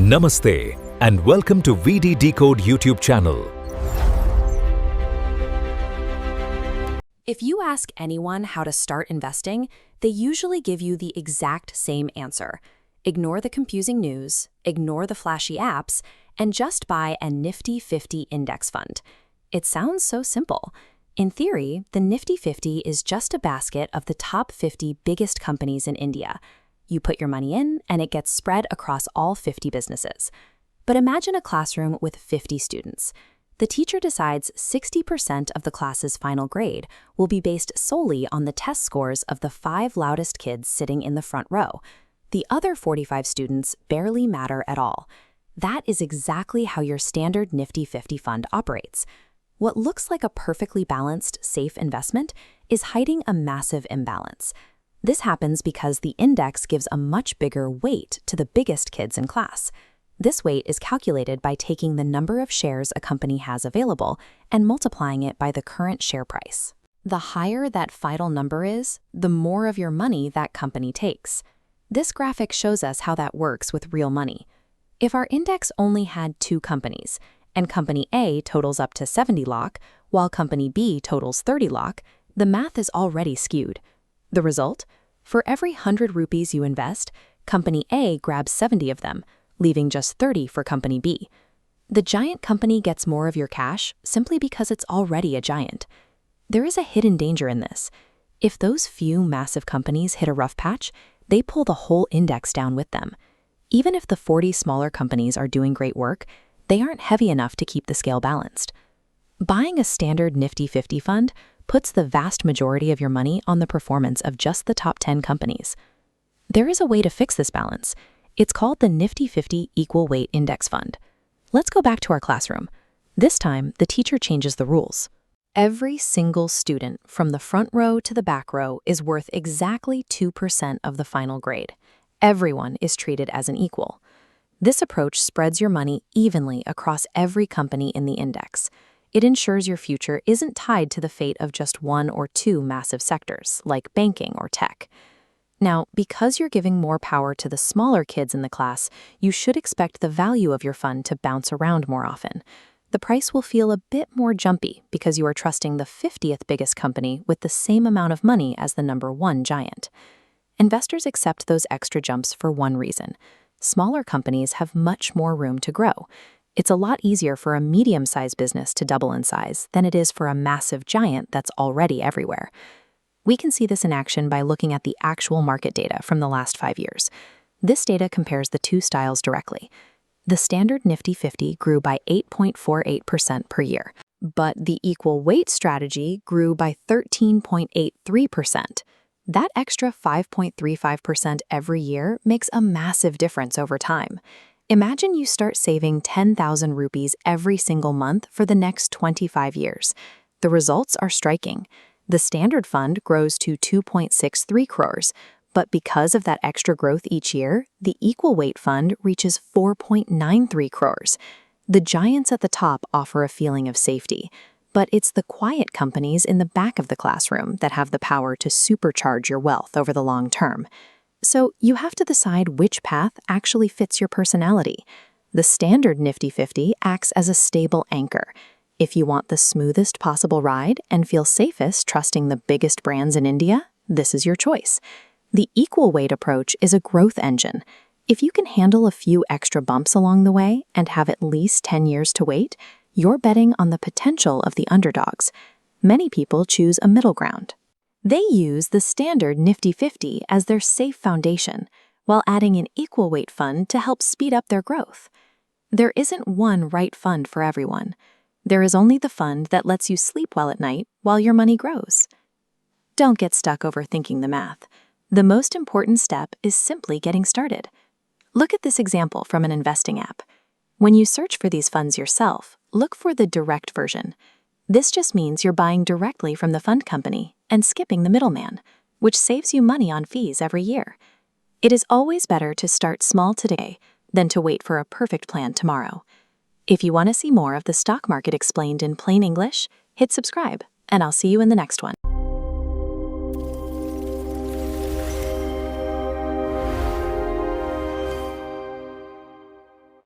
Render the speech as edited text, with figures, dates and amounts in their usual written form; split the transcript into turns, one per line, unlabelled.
Namaste and welcome to VD Decode YouTube channel.
If you ask anyone how to start investing, they usually give you the exact same answer. Ignore the confusing news, ignore the flashy apps, and just buy a Nifty 50 index fund. It sounds so simple. In theory, the Nifty 50 is just a basket of the top 50 biggest companies in India. You put your money in, and it gets spread across all 50 businesses. But imagine a classroom with 50 students. The teacher decides 60% of the class's final grade will be based solely on the test scores of the 5 loudest kids sitting in the front row. The other 45 students barely matter at all. That is exactly how your standard Nifty 50 fund operates. What looks like a perfectly balanced, safe investment is hiding a massive imbalance. This happens because the index gives a much bigger weight to the biggest kids in class. This weight is calculated by taking the number of shares a company has available and multiplying it by the current share price. The higher that final number is, the more of your money that company takes. This graphic shows us how that works with real money. If our index only had 2 companies, and company A totals up to 70 lakh, while company B totals 30 lakh, the math is already skewed. The result? For every 100 rupees you invest, company A grabs 70 of them, leaving just 30 for company B. The giant company gets more of your cash simply because it's already a giant. There is a hidden danger in this. If those few massive companies hit a rough patch, they pull the whole index down with them. Even if the 40 smaller companies are doing great work, they aren't heavy enough to keep the scale balanced. Buying a standard Nifty 50 fund puts the vast majority of your money on the performance of just the top 10 companies. There is a way to fix this balance. It's called the Nifty 50 Equal Weight Index Fund. Let's go back to our classroom. This time, the teacher changes the rules. Every single student from the front row to the back row is worth exactly 2% of the final grade. Everyone is treated as an equal. This approach spreads your money evenly across every company in the index. It ensures your future isn't tied to the fate of just 1 or 2 massive sectors, like banking or tech. Now, because you're giving more power to the smaller kids in the class, you should expect the value of your fund to bounce around more often. The price will feel a bit more jumpy because you are trusting the 50th biggest company with the same amount of money as the number 1 giant. Investors accept those extra jumps for one reason. Smaller companies have much more room to grow. It's a lot easier for a medium-sized business to double in size than it is for a massive giant that's already everywhere. We can see this in action by looking at the actual market data from the last 5 years. This data compares the 2 styles directly. The standard Nifty 50 grew by 8.48% per year, but the equal weight strategy grew by 13.83%. That extra 5.35% every year makes a massive difference over time. Imagine you start saving 10,000 rupees every single month for the next 25 years. The results are striking. The standard fund grows to 2.63 crores, but because of that extra growth each year, the equal weight fund reaches 4.93 crores. The giants at the top offer a feeling of safety, but it's the quiet companies in the back of the classroom that have the power to supercharge your wealth over the long term. So you have to decide which path actually fits your personality. The standard Nifty 50 acts as a stable anchor. If you want the smoothest possible ride and feel safest trusting the biggest brands in India, this is your choice. The equal weight approach is a growth engine. If you can handle a few extra bumps along the way and have at least 10 years to wait, you're betting on the potential of the underdogs. Many people choose a middle ground. They use the standard Nifty 50 as their safe foundation, while adding an equal weight fund to help speed up their growth. There isn't one right fund for everyone. There is only the fund that lets you sleep well at night while your money grows. Don't get stuck overthinking the math. The most important step is simply getting started. Look at this example from an investing app. When you search for these funds yourself, look for the direct version. This just means you're buying directly from the fund company and skipping the middleman, which saves you money on fees every year. It is always better to start small today than to wait for a perfect plan tomorrow. If you want to see more of the stock market explained in plain English, hit subscribe, and I'll see you in the next one.